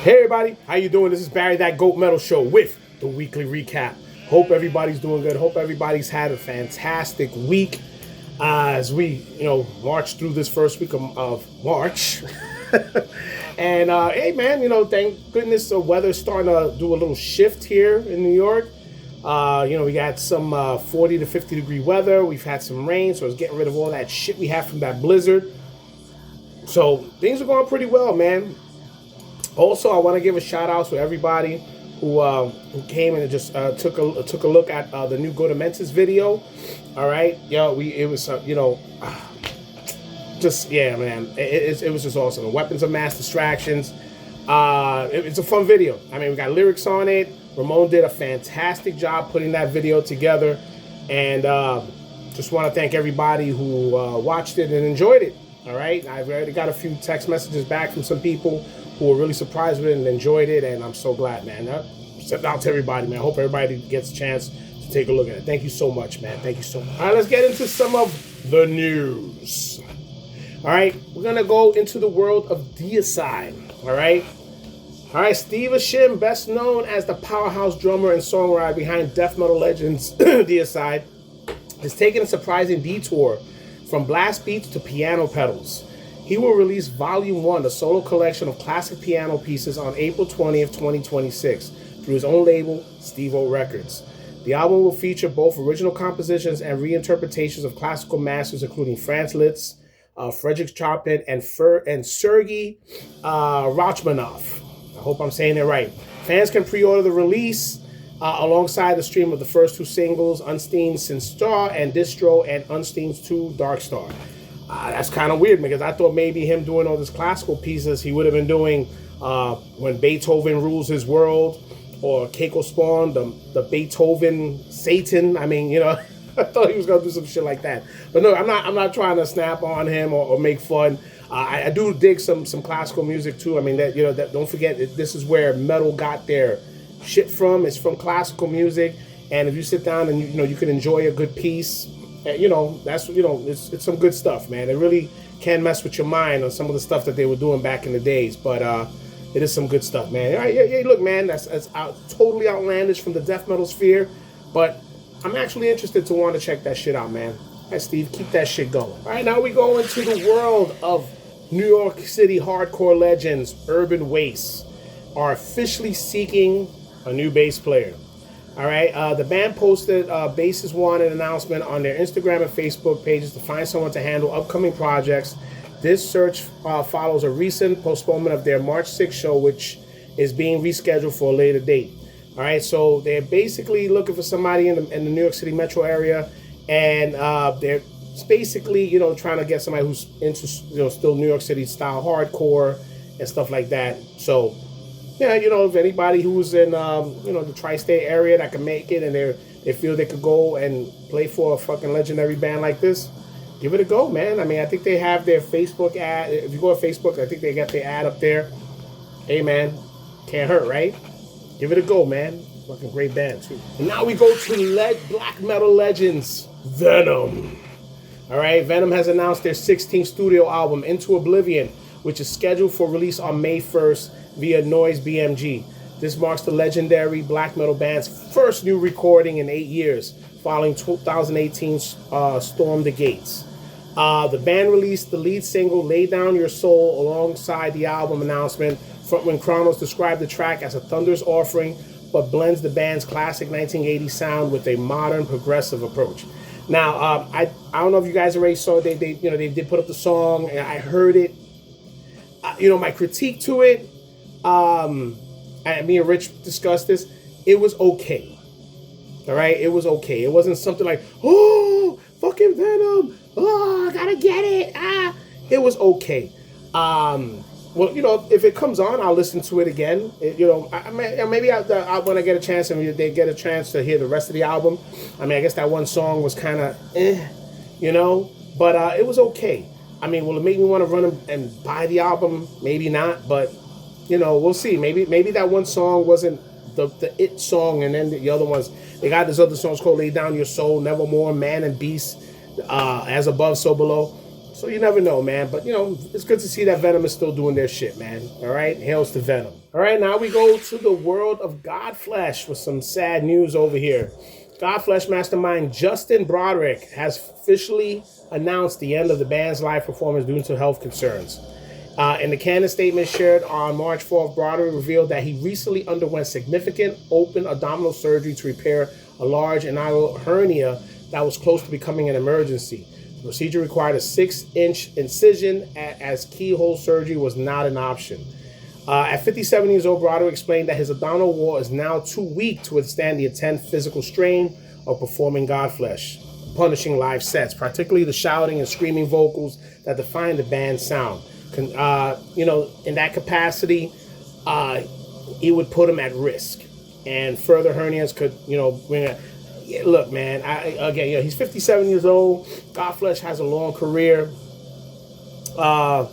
Hey everybody, how you doing? This is Barry, that Goat Metal Show with the weekly recap. Hope everybody's doing good. Hope everybody's had a fantastic week as we, march through this first week of March. And hey man, thank goodness the weather's starting to do a little shift here in New York. We got some 40 to 50 degree weather. We've had some rain, so it's getting rid of all that shit we had from that blizzard. So things are going pretty well, man. Also, I want to give a shout out to everybody who came and just took a look at the new Go to Mentis video. All right, it was just man, it was just awesome. The weapons of mass distractions. It's a fun video. I mean, we got lyrics on it. Ramon did a fantastic job putting that video together, and just want to thank everybody who watched it and enjoyed it. All right, I've already got a few text messages back from some people who were really surprised with it and enjoyed it, and I'm so glad, man. Shout out to everybody, man. I hope everybody gets a chance to take a look at it. Thank you so much, man. Thank you so much. All right, let's get into some of the news. All right, we're gonna go into the world of Deicide. All right, Steve Ashim, best known as the powerhouse drummer and songwriter behind death metal legends Deicide, has taken a surprising detour from blast beats to piano pedals. He will release Volume 1, a solo collection of classic piano pieces, on April 20th, 2026, through his own label, Steve-O Records. The album will feature both original compositions and reinterpretations of classical masters, including Franz Liszt, Frederick Chopin, and Sergei Rachmaninoff. I hope I'm saying it right. Fans can pre-order the release alongside the stream of the first two singles, Unstein's Sinstar and Distro, and Unstein's 2 Dark Star. That's kind of weird because I thought maybe him doing all these classical pieces he would have been doing when Beethoven Rules His World, or Keiko Spawn, the Beethoven Satan. I mean, I thought he was gonna do some shit like that. But no, I'm not trying to snap on him or make fun. I do dig some classical music too. I mean that don't forget this is where metal got their shit from. It's from classical music, and if you sit down and you can enjoy a good piece. That's it's some good stuff, man. It really can mess with your mind on some of the stuff that they were doing back in the days, but it is some good stuff, man. All right, yeah, look, man, that's totally outlandish from the death metal sphere, but I'm actually interested to want to check that shit out, man. All right, Steve, keep that shit going. All right, now we go into the world of New York City hardcore legends. Urban Waste are officially seeking a new bass player. All right, the band posted Bassist Wanted announcement on their Instagram and Facebook pages to find someone to handle upcoming projects. This search follows a recent postponement of their March 6th show, which is being rescheduled for a later date. All right, so they're basically looking for somebody in the New York City metro area, and they're basically trying to get somebody who's into still New York City style hardcore and stuff like that. So. Yeah, if anybody who's in, the tri-state area that can make it and they feel they could go and play for a fucking legendary band like this, give it a go, man. I mean, I think they have their Facebook ad. If you go to Facebook, I think they got their ad up there. Hey, man, can't hurt, right? Give it a go, man. Fucking great band, too. And now we go to black metal legends, Venom. All right, Venom has announced their 16th studio album, Into Oblivion, which is scheduled for release on May 1st via Noise BMG. This marks the legendary black metal band's first new recording in 8 years, following 2018's Storm the Gates. The band released the lead single, Lay Down Your Soul, alongside the album announcement. Frontman Kronos described the track as a thunderous offering, but blends the band's classic 1980s sound with a modern progressive approach. Now, I don't know if you guys already saw it. They did put up the song, and I heard it. My critique to it, and me and Rich discussed this, it was okay. All right, it was okay. It wasn't something like, oh, fucking Venom, oh, I gotta get it. It was okay. Well, if it comes on, I'll listen to it again. Maybe I when I get a chance and they get a chance to hear the rest of the album. I mean, I guess that one song was kind of, but it was okay. I mean, will it make me want to run and buy the album? Maybe not, but we'll see. Maybe that one song wasn't the it song, and then the other ones, they got this other songs called Lay Down Your Soul, Nevermore, Man and Beast, As Above, So Below. So you never know, man. But, it's good to see that Venom is still doing their shit, man. All right? Hails to Venom. All right, now we go to the world of Godflesh with some sad news over here. Godflesh mastermind Justin Broderick has officially announced the end of the band's live performance due to health concerns. In the canon statement shared on March 4th, Broderick revealed that he recently underwent significant open abdominal surgery to repair a large inguinal hernia that was close to becoming an emergency. The procedure required a 6-inch incision, as keyhole surgery was not an option. At 57 years old, Broderick explained that his abdominal wall is now too weak to withstand the intense physical strain of performing Godflesh, punishing live sets, particularly the shouting and screaming vocals that define the band's sound. In that capacity, it would put him at risk, and further hernias could, bring a... Look, man, he's 57 years old. Godflesh has a long career. I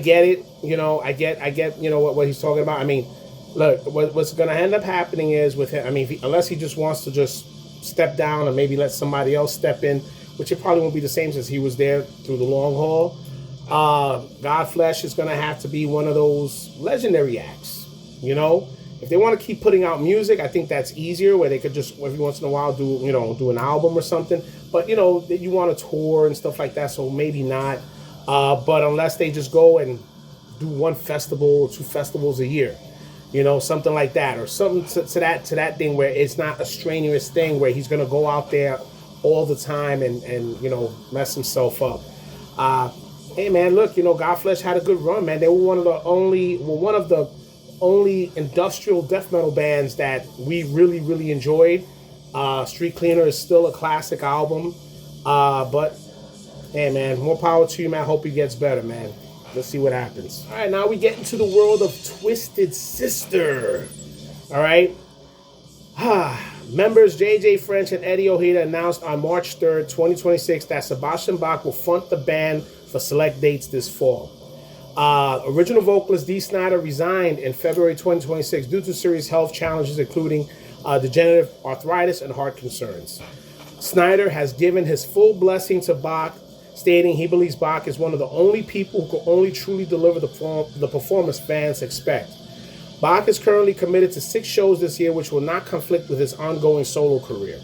get it. I get, what he's talking about. I mean, look, what's going to end up happening is with him, I mean, unless he just wants to just step down or maybe let somebody else step in, which it probably won't be the same since he was there through the long haul. Godflesh is going to have to be one of those legendary acts, If they want to keep putting out music, I think that's easier, where they could just every once in a while do an album or something. But, you want to tour and stuff like that, so maybe not. But unless they just go and do one festival or 2 festivals a year, something like that, or something to that thing where it's not a strenuous thing where he's going to go out there all the time and mess himself up. Hey man, look, Godflesh had a good run, man. They were one of the only industrial death metal bands that we really, really enjoyed. Street Cleaner is still a classic album. But hey man, more power to you, man. I hope he gets better, man. Let's see what happens. All right, now we get into the world of Twisted Sister. All right. Members JJ French and Eddie Ojeda announced on March 3rd, 2026 that Sebastian Bach will front the band for select dates this fall. Original vocalist Dee Snider resigned in February 2026 due to serious health challenges, including degenerative arthritis and heart concerns. Snider has given his full blessing to Bach, stating he believes Bach is one of the only people who can only truly deliver the performance fans expect. Bach is currently committed to 6 shows this year, which will not conflict with his ongoing solo career.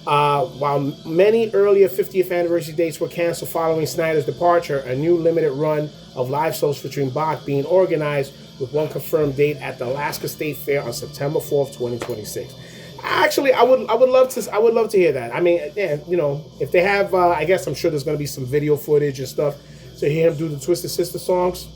While many earlier 50th anniversary dates were canceled following Snider's departure, a new limited run of live shows featuring Bach being organized, with one confirmed date at the Alaska State Fair on September 4th, 2026. Actually, I would love to hear that. I mean, yeah, if they have, I guess I'm sure there's going to be some video footage and stuff to hear him do the Twisted Sister songs.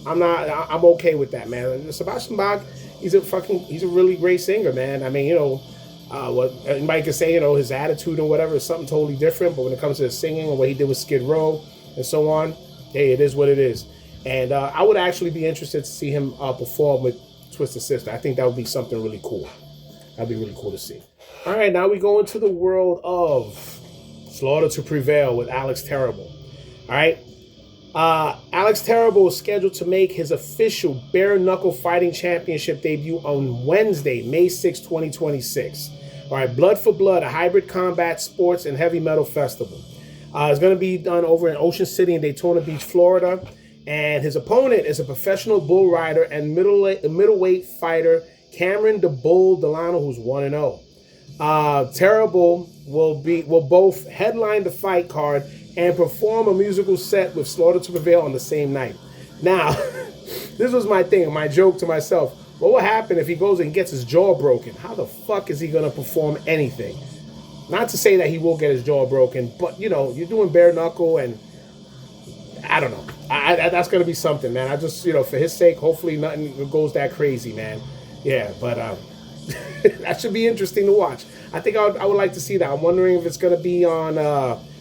I'm okay with that, man. Sebastian Bach, he's a really great singer, man. I mean, what anybody can say, his attitude and whatever is something totally different, but when it comes to the singing and what he did with Skid Row and so on, hey, it is what it is. And I would actually be interested to see him perform with Twisted Sister. I think that would be something really cool. That'd be really cool to see. All right, now we go into the world of Slaughter to Prevail with Alex Terrible. All right. Alex Terrible is scheduled to make his official bare knuckle fighting championship debut on Wednesday, May 6, 2026. All right, Blood for Blood, a hybrid combat, sports, and heavy metal festival. It's going to be done over in Ocean City in Daytona Beach, Florida. And his opponent is a professional bull rider and middleweight fighter, Cameron the Bull Delano, who's 1-0. Terrible will both headline the fight card and perform a musical set with Slaughter to Prevail on the same night. Now, this was my thing, my joke to myself. What will happen if he goes and gets his jaw broken? How the fuck is he going to perform anything? Not to say that he will get his jaw broken, but, you're doing bare knuckle, and I don't know. That's going to be something, man. I just, for his sake, hopefully nothing goes that crazy, man. Yeah, but that should be interesting to watch. I think I would like to see that. I'm wondering if it's going to be on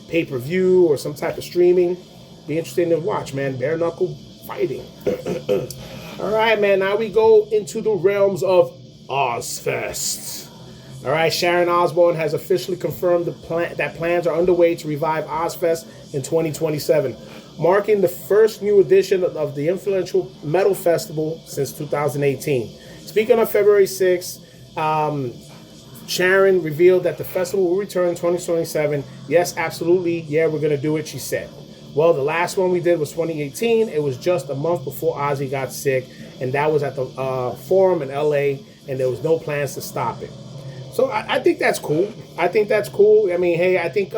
pay-per-view or some type of streaming. Be interesting to watch, man. Bare knuckle fighting. All right, man. Now we go into the realms of Ozfest. All right, Sharon Osbourne has officially confirmed that plans are underway to revive Ozfest in 2027, marking the first new edition of the influential metal festival since 2018. Speaking on February 6th, Sharon revealed that the festival will return in 2027. Yes, absolutely. Yeah, we're going to do it, she said. Well, the last one we did was 2018. It was just a month before Ozzy got sick, and that was at the Forum in LA, and there was no plans to stop it. So I think that's cool. I think that's cool. I mean, hey, I think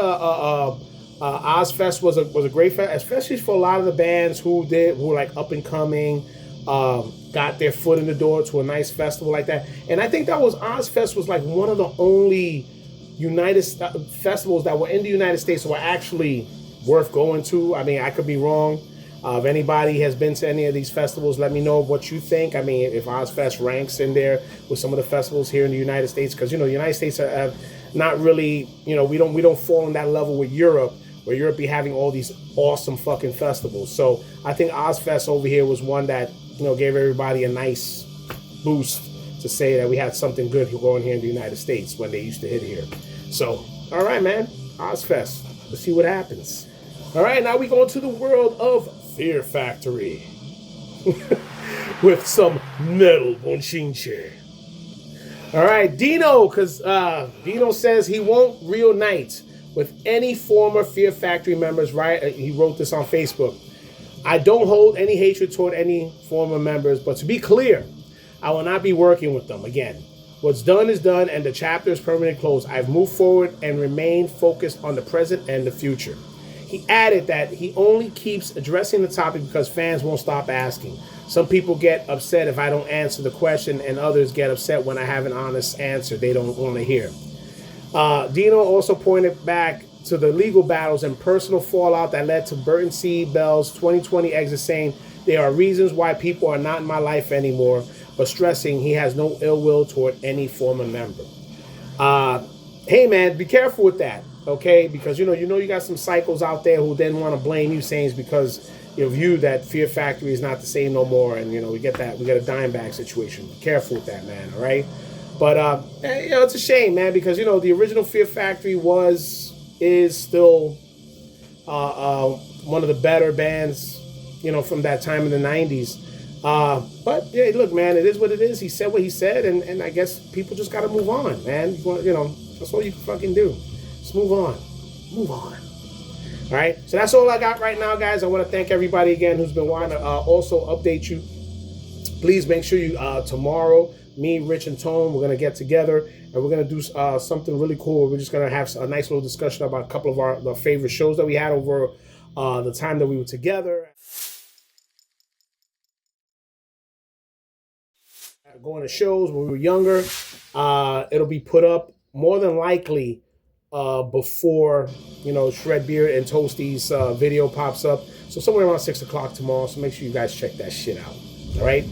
Ozfest was a great fest, especially for a lot of the bands who were like up and coming, got their foot in the door to a nice festival like that. And I think that was Ozfest was like one of the only festivals that were in the United States that were actually worth going to. I mean, I could be wrong. If anybody has been to any of these festivals, let me know what you think. I mean, if Ozfest ranks in there with some of the festivals here in the United States, because the United States have not really, we don't fall on that level with Europe, where Europe be having all these awesome fucking festivals. So I think Ozfest over here was one that gave everybody a nice boost to say that we had something good going here in the United States when they used to hit here. So, all right, man, Ozfest. Let's see what happens. All right, now we go into the world of Fear Factory with some metal bochinche. All right, Dino, because Dino says he won't reunite with any former Fear Factory members, right? He wrote this on Facebook. I don't hold any hatred toward any former members, but to be clear, I will not be working with them again. What's done is done, and the chapter is permanently closed. I've moved forward and remained focused on the present and the future. He added that he only keeps addressing the topic because fans won't stop asking. Some people get upset if I don't answer the question, and others get upset when I have an honest answer they don't want to hear. Dino also pointed back to the legal battles and personal fallout that led to Burton C. Bell's 2020 exit, saying there are reasons why people are not in my life anymore, but stressing he has no ill will toward any former member. Hey man, be careful with that, okay? Because you got some psychos out there who then want to blame you, saying it's because of you that Fear Factory is not the same no more, and we get a dime bag situation. Be careful with that, man. All right, but it's a shame, man, because the original Fear Factory is still one of the better bands, from that time in the 90s. But yeah, look, man, it is what it is. He said what he said, and I guess people just got to move on, man. That's all you can fucking do. Just move on. Move on. All right. So that's all I got right now, guys. I want to thank everybody again who's been wanting to also update you. Please make sure you tomorrow, me, Rich, and Tone, we're going to get together and we're going to do something really cool. We're just going to have a nice little discussion about a couple of the favorite shows that we had over the time that we were together. Going to shows when we were younger. It'll be put up more than likely before Shred Beard and Toasty's video pops up. So somewhere around 6 o'clock tomorrow. So make sure you guys check that shit out. All right.